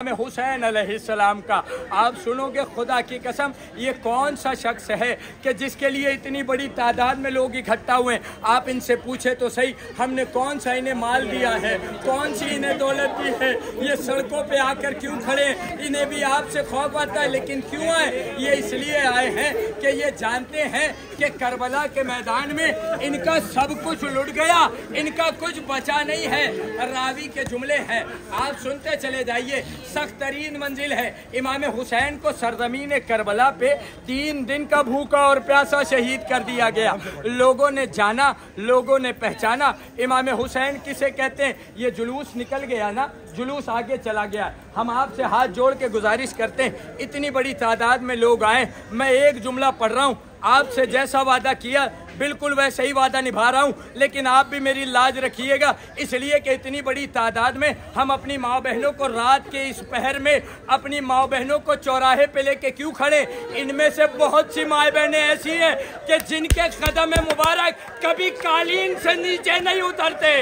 हुसैन अलैहिस्सलाम का आप सुनोगे, खुदा की कसम, ये कौन सा शख्स है कि जिसके लिए इतनी बड़ी तादाद में लोग इकट्ठा हुए। आप इनसे पूछे तो सही, हमने कौन सा इन्हें माल दिया है, कौन सी इन्हें दौलत दी है, ये सड़कों पे आकर क्यों खड़े। इन्हें भी आपसे खौफ आता है, लेकिन क्यों आए? ये इसलिए आए हैं कि ये जानते हैं कि करबला के मैदान में इनका सब कुछ लुट गया, इनका कुछ बचा नहीं है। रावी के जुमले हैं, आप सुनते चले जाइए। सख्त तरीन मंजिल है। इमाम हुसैन को सरजमीन करबला पे 3 दिन का भूखा और प्यासा शहीद कर दिया गया। लोगों ने जाना, लोगों ने पहचाना इमाम हुसैन किसे कहते हैं। ये जुलूस निकल गया ना, जुलूस आगे चला गया। हम आपसे हाथ जोड़ के गुजारिश करते हैं, इतनी बड़ी तादाद में लोग आए, मैं एक जुमला पढ़ रहा हूँ, आपसे जैसा वादा किया बिल्कुल वैसे ही वादा निभा रहा हूँ, लेकिन आप भी मेरी लाज रखिएगा, इसलिए कि इतनी बड़ी तादाद में हम अपनी माँ बहनों को रात के इस पहर में अपनी माँ बहनों को चौराहे पे लेके क्यों खड़े। इनमें से बहुत सी माँ बहनें ऐसी हैं कि जिनके कदम मुबारक कभी कालीन से नीचे नहीं उतरते।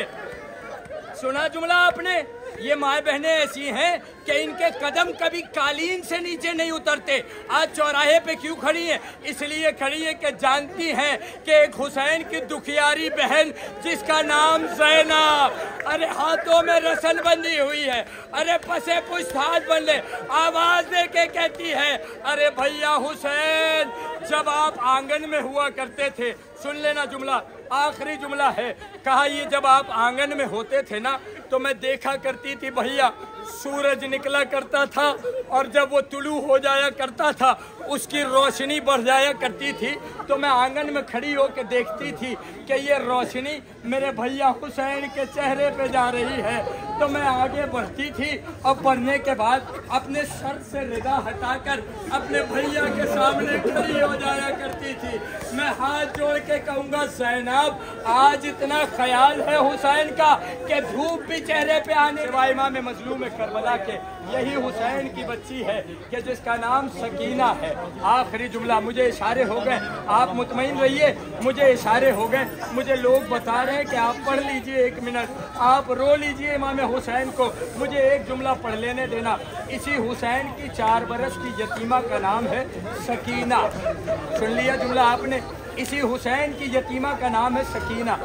सुना जुमला आपने? ये माँ बहनें ऐसी हैं कि इनके कदम कभी कालीन से नीचे नहीं उतरते। आज चौराहे पे क्यों खड़ी हैं? इसलिए खड़ी है कि जानती हैं कि एक हुसैन की दुखियारी बहन जिसका नाम ज़ैनब, अरे हाथों में रसन बंधी हुई है, अरे पसे पुष्ट हाथ बन ले, आवाज दे के कहती है, अरे भैया हुसैन जब आप आंगन में हुआ करते थे। सुन लेना जुमला, आखिरी जुमला है। कहा ये जब आप आंगन में होते थे ना, तो मैं देखा करती थी भैया, सूरज निकला करता था और जब वो तुलू हो जाया करता था उसकी रोशनी बढ़ जाया करती थी, तो मैं आंगन में खड़ी होकर देखती थी कि ये रोशनी मेरे भैया हुसैन के चेहरे पे जा रही है। तो मैं आगे बढ़ती थी और बढ़ने के बाद अपने सर से रिदा हटाकर अपने भैया के सामने खड़ी हो जाया करती थी। मैं हाथ जोड़ के कहूँगा, ज़ैनब आज इतना ख्याल है हुसैन का कि धूप भी चेहरे पे आने वाले। इमाम मजलूम करबला के यही हुसैन की बच्ची है कि जिसका नाम सकीना है। आखिरी जुमला, मुझे इशारे हो गए, आप मुतमईन रहिए, मुझे इशारे हो गए, मुझे लोग बता रहे हैं कि आप पढ़ लीजिए, 1 मिनट आप रो लीजिए इमाम हुसैन को, मुझे एक जुमला पढ़ लेने देना। इसी हुसैन की 4 बरस की यतीमा का नाम है सकीना। सुन लिया जुमला आपने? इसी हुसैन की यतीमा का नाम है सकीना।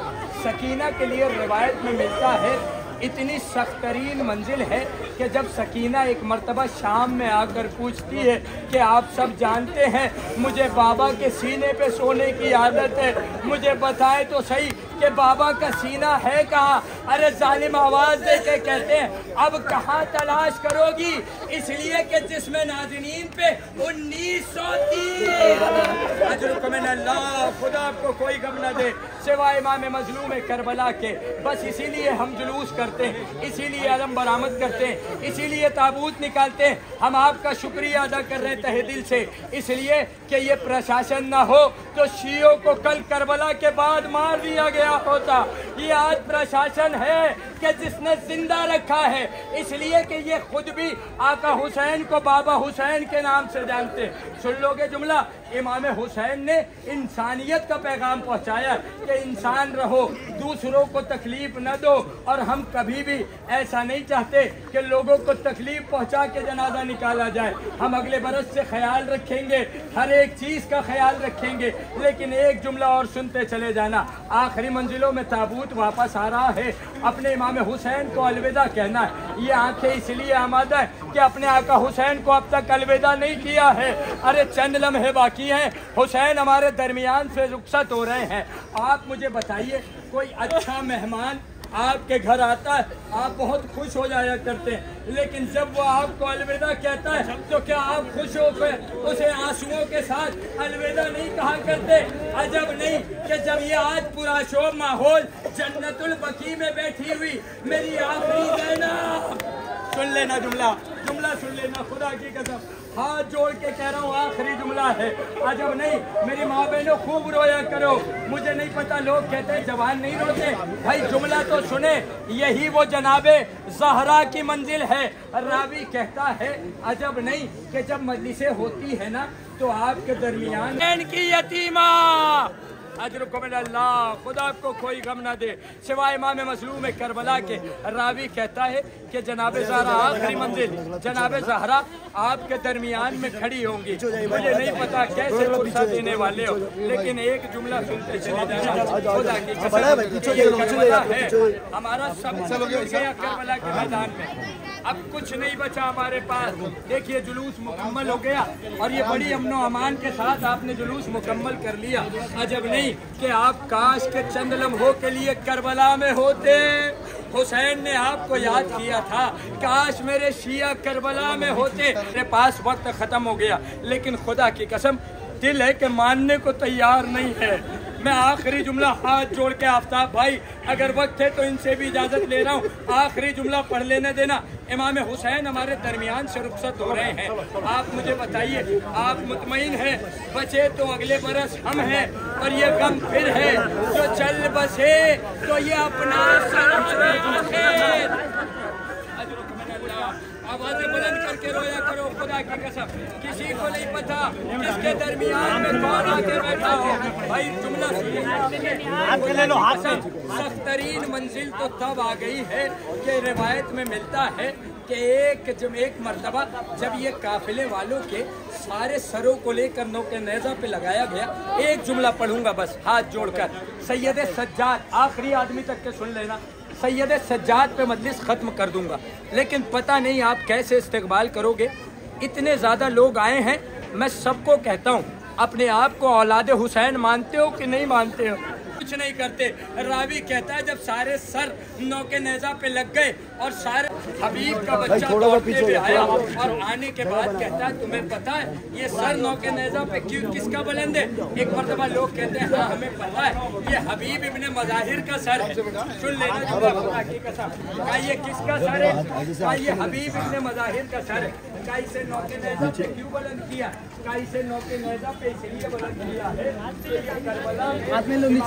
सकीना के लिए रिवायत में मिलता है, इतनी सख्त तरीन मंजिल है कि जब सकीना एक मर्तबा शाम में आकर पूछती है कि आप सब जानते हैं मुझे बाबा के सीने पे सोने की आदत है, मुझे बताएं तो सही कि बाबा का सीना है कहाँ। अरे जालिम आवाज दे के कहते हैं, अब कहाँ तलाश करोगी, इसलिए कि जिसमें नाज़नीन पे 1930 अल्लाह, खुदा आपको कोई गम न दे सिवाय इमाम मजलूम करबला के। बस इसीलिए हम जुलूस करते हैं, इसीलिए अलम बरामद करते हैं, इसीलिए ताबूत निकालते हैं। हम आपका शुक्रिया अदा कर रहे हैं तहे दिल से, इसलिए कि ये प्रशासन ना हो तो शियों को कल करबला के बाद मार दिया गया होता। ये आज प्रशासन है कि जिसने जिंदा रखा है, इसलिए कि ये खुद भी आका हुसैन को बाबा हुसैन के नाम से जानते। सुन लोगे जुमला, इमाम हुसैन ने इंसानियत का पैगाम पहुंचाया कि इंसान रहो, दूसरों को तकलीफ न दो। और हम कभी भी ऐसा नहीं चाहते कि लोगों को तकलीफ पहुंचा के जनाजा निकाला जाए। हम अगले बरस से ख्याल रखेंगे, हर एक चीज का ख्याल रखेंगे। लेकिन एक जुमला और सुनते चले जाना, आखिरी मंजिलों में ताबूत वापस आ रहा है, अपने इमाम हुसैन को अलविदा कहना है। ये आंखें इसलिए आमादा है कि अपने आका हुसैन को अब तक अलविदा नहीं किया है। अरे चंद लम्हे बाकी हैं, हुसैन हमारे दरमियान से रुखसत हो रहे हैं। आप मुझे बताइए, कोई अच्छा मेहमान आपके घर आता है, आप बहुत खुश हो जाया करते हैं, लेकिन जब वो आपको अलविदा कहता है तो क्या आप खुश होकर उसे आंसुओं के साथ अलविदा नहीं कहा करते? अजब नहीं कि जब ये आज पूरा शोर माहौल जन्नतुल बकी में बैठी हुई मेरी आखिरी ज़ैनब। सुन लेना जुमला, जुमला सुन लेना, खुदा की कसम हाथ जोड़ के कह रहा हूँ, आखिरी जुमला है। अजब नहीं, मेरी माँ बहनों खूब रोया करो। मुझे नहीं पता, लोग कहते हैं जवान नहीं रोते, भाई जुमला तो सुने। यही वो जनाबे ज़हरा की मंजिल है। रावी कहता है, अजब नहीं कि जब मजलिसें होती है ना तो आपके दरमियान की यतीमा अजरुकुम अल्लाह, खुदा आपको कोई गम ना दे सिवाय इमाम मज़लूम करबला के। रावी कहता है कि जनाब ज़हरा आखिरी मंजिल जनाब ज़हरा आपके दरमियान में खड़ी होंगी। मुझे नहीं पता कैसे फुर्सत देने वाले हो, लेकिन एक जुमला सुनते चले जाना। खुदा की करबला है हमारा सब गया करबला के मैदान में, अब कुछ नहीं बचा हमारे पास। देखिए जुलूस मुकम्मल हो गया और ये बड़ी अमन व अमान के साथ आपने जुलूस मुकम्मल कर लिया। अजब नहीं कि आप काश के चंद लम्हों के लिए करबला में होते। हुसैन ने आपको याद किया था, काश मेरे शिया करबला में होते। मेरे पास वक्त ख़त्म हो गया, लेकिन खुदा की कसम दिल है कि मानने को तैयार नहीं है। मैं आखिरी जुमला हाथ जोड़ के आफ्ताब भाई, अगर वक्त है तो इनसे भी इजाज़त ले रहा हूँ, आखिरी जुमला पढ़ लेने देना। इमाम हुसैन हमारे दरमियान से रुखसत हो रहे हैं। आप मुझे बताइए, आप मुतमईन हैं? बचे तो अगले बरस हम हैं, और ये गम फिर है जो चल बसे तो ये अपना आवाज़ें बुलंद करके रोया करो। खुदा की कसम किसी को नहीं पता किसके दरमियान में कौन आके बैठा हो। भाई जुमला सख्त तरीन मंजिल तो तब आ गई है कि रिवायत में मिलता है कि एक मर्तबा जब ये काफिले वालों के सारे सरों को लेकर नौके नेज़ा पे लगाया गया। एक जुमला पढ़ूंगा बस हाथ जोड़कर, सैयद सज्जाद, आखिरी आदमी तक के सुन लेना। सैयद सज्जाद पे मजलिस ख़त्म कर दूंगा, लेकिन पता नहीं आप कैसे इस्तकबाल करोगे। इतने ज़्यादा लोग आए हैं। मैं सबको कहता हूँ, अपने आप को औलाद हुसैन मानते हो कि नहीं मानते हो? कुछ नहीं करते। रावी कहता है जब सारे सर नौके नेज़ा पे लग गए और सारे हबीब का बच्चा दौड़ते हुए आया, और आने के बाद कहता है तुम्हें पता है ये सर नौके नेज़ा पे क्यों किसका बुलंद है? एक मरतबा लोग कहते हैं हाँ हमें पता है, ये हबीब इब्ने मज़ाहिर का सर है। सुन लेना खुदा की कसम, क्या ये किसका सर है? क्या ये हबीब इब्ने मज़ाहिर का सर है? क्या इसे नौके नेज़ा पे क्यों बुलंद किया? क्या इसे नौके नेज़ा पे इसलिए बुलंद किया है कि ये करबला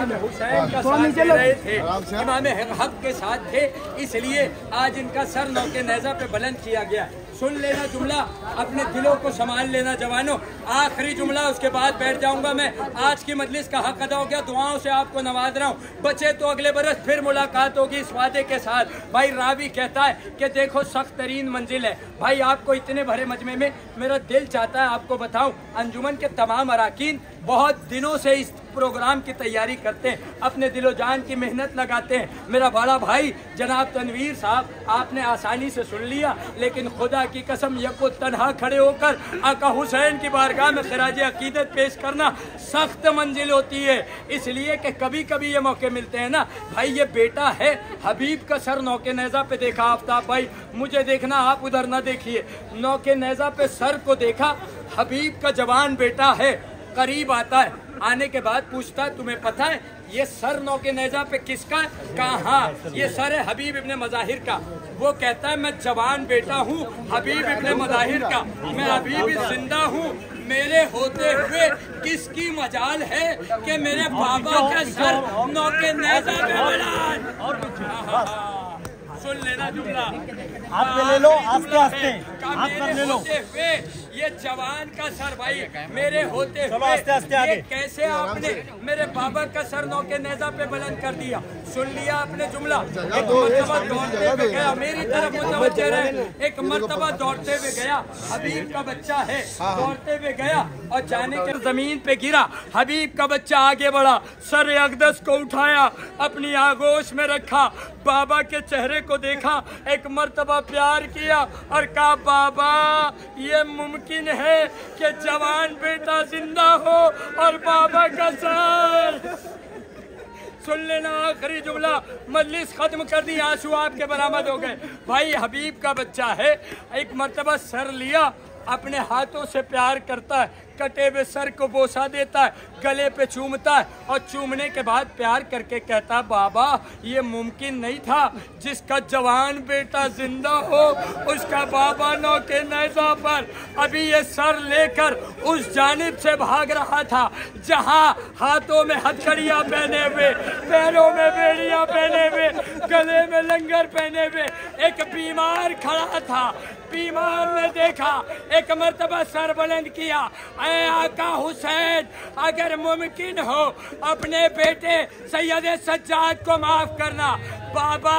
में हुसैन का साथ दे रहे थे, इमाम हक के साथ थे, इसलिए आज इनका सर नौके नेज़ा पे बुलंद किया गया। सुन लेना जुमला, अपने दिलों को संभाल लेना जवानों। आखिरी जुमला, उसके बाद बैठ जाऊंगा मैं। आज की मजलिस का हक अदा हो गया, दुआओं से आपको नवाज रहा हूँ। बचे तो अगले बरस फिर मुलाकात होगी इस वादे के साथ। भाई रावी कहता है कि देखो सख्त तरीन मंजिल है। भाई आपको इतने भरे मजमे में मेरा दिल चाहता है आपको बताऊं, अंजुमन के तमाम अराकीन बहुत दिनों से इस प्रोग्राम की तैयारी करते हैं, अपने दिलो जान की मेहनत लगाते हैं। मेरा बड़ा भाई जनाब तनवीर साहब, आपने आसानी से सुन लिया, लेकिन खुदा की कसम यको तन्हा खड़े होकर आका हुसैन की बारगाह में खिराज अकीदत पेश करना सख्त मंजिल होती है। इसलिए कि कभी कभी ये मौके मिलते हैं ना भाई। ये बेटा है हबीब का सर नौके नेज़ा पे देखा आफ्ताब भाई, मुझे देखना आप उधर ना देखिए। नौके नेज़ा पे सर को देखा, हबीब का जवान बेटा है। करीब आता है, आने के बाद पूछता है तुम्हें पता है ये सर नौके नेज़ा पे किसका है? कहा हाँ ये सर है हबीब इब्ने मज़ाहिर का। वो कहता है मैं जवान बेटा हूँ हबीब इब्ने मज़ाहिर का, मैं अभी भी जिंदा हूँ। मेरे होते हुए किसकी मजाल है कि मेरे बाबा का सर नौके नेज़ा पे बुलंद। सुन लेना जुमला, आप ले लो आस्ते आस्ते, आप ले लो। ये जवान का सर भाई मेरे होते हुए आस्ते आस्ते आगे। कैसे आपने मेरे बाबा का सर नौके नेज़ा पे बुलंद कर दिया? सुन लिया आपने जुमला। एक मर्तबा दौड़ते हुए गया, मेरी तरफ मुतवज्जह रहे, एक मर्तबा दौड़ते हुए गया, हबीब का बच्चा है, दौड़ते हुए गया और जाने के जमीन पे गिरा। हबीब का बच्चा आगे बढ़ा, सर अक़दस को उठाया, अपनी आगोश में रखा, बाबा के चेहरे को देखा, एक मर्तबा प्यार किया और कहा बाबा ये मुमकिन है कि जवान बेटा जिंदा हो और बाबा का सर। सुन लेना आखिरी जुमला, मजलिस खत्म कर दी, आंसू आपके बरामद हो गए। भाई हबीब का बच्चा है, एक मर्तबा सर लिया, अपने हाथों से प्यार करता है, कटे हुए सर को बोसा देता है, गले पे चूमता है और चूमने के बाद प्यार करके कहता बाबा ये मुमकिन नहीं था जिसका जवान बेटा जिंदा हो उसका बाबा नौके नेज़ा पर अभी ये सर लेकर उस जानिब से भाग रहा था जहां हाथों में हथकड़ियां पहने हुए, पैरों में बेड़ियां पहने हुए, गले में लंगर पहने हुए एक बीमार खड़ा था। बीमार ने देखा, एक मर्तबा सर बुलंद किया, ऐ आका हुसैन, अगर मुमकिन हो अपने बेटे सैयद सज्जाद को माफ करना। बाबा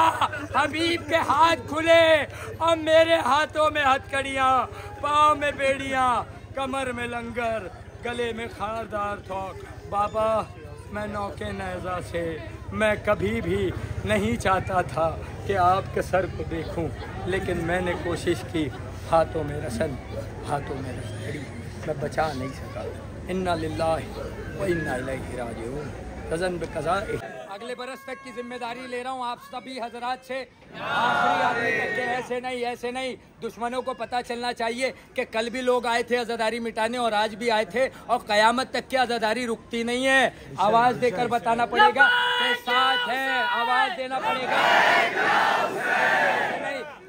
हबीब के हाथ खुले और मेरे हाथों में हथकड़ियाँ, पाँव में बेड़ियाँ, कमर में लंगर, गले में खारदार थोक। बाबा मैं नौके नेज़ा से मैं कभी भी नहीं चाहता था कि आपके सर को देखूं, लेकिन मैंने कोशिश की, हाथों में रसन, हाथों में रसड़ी, मैं बचा नहीं सका। इन्ना लिल्लाहि व इन्ना इलैहि राजिऊन। रज़न बिक़ज़ा। अगले बरस तक की जिम्मेदारी ले रहा हूँ आप सभी हजरात से, आखिरी आदमी तक के। ऐसे नहीं, दुश्मनों को पता चलना चाहिए कि कल भी लोग आए थे आज़ादारी मिटाने और आज भी आए थे, और क़यामत तक की आज़ादारी रुकती नहीं है। आवाज़ देकर बताना पड़ेगा कि साथ है, आवाज़ देना पड़ेगा।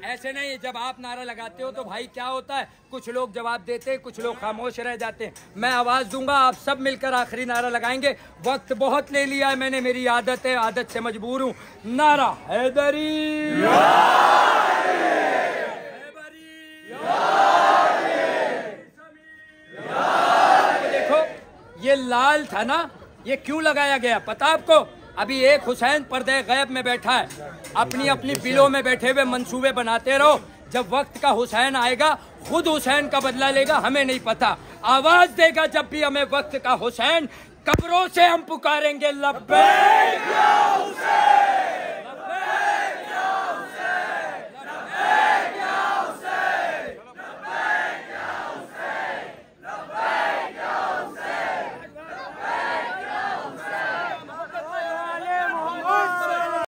ऐसे नहीं, जब आप नारा लगाते हो तो भाई क्या होता है, कुछ लोग जवाब देते हैं, कुछ लोग खामोश रह जाते हैं। मैं आवाज़ दूंगा, आप सब मिलकर आखिरी नारा लगाएंगे। वक्त बहुत ले लिया है मैंने, मेरी आदत है, आदत से मजबूर हूँ। नारा हैदरी, देखो ये लाल था ना, ये क्यों लगाया गया पता आपको? अभी एक हुसैन पर्दे गैब में बैठा है, अपनी अपनी बिलों में बैठे हुए मंसूबे बनाते रहो। जब वक्त का हुसैन आएगा खुद हुसैन का बदला लेगा, हमें नहीं पता। आवाज देगा जब भी हमें वक्त का हुसैन, कब्रों से हम पुकारेंगे लब्बैक या हुसैन।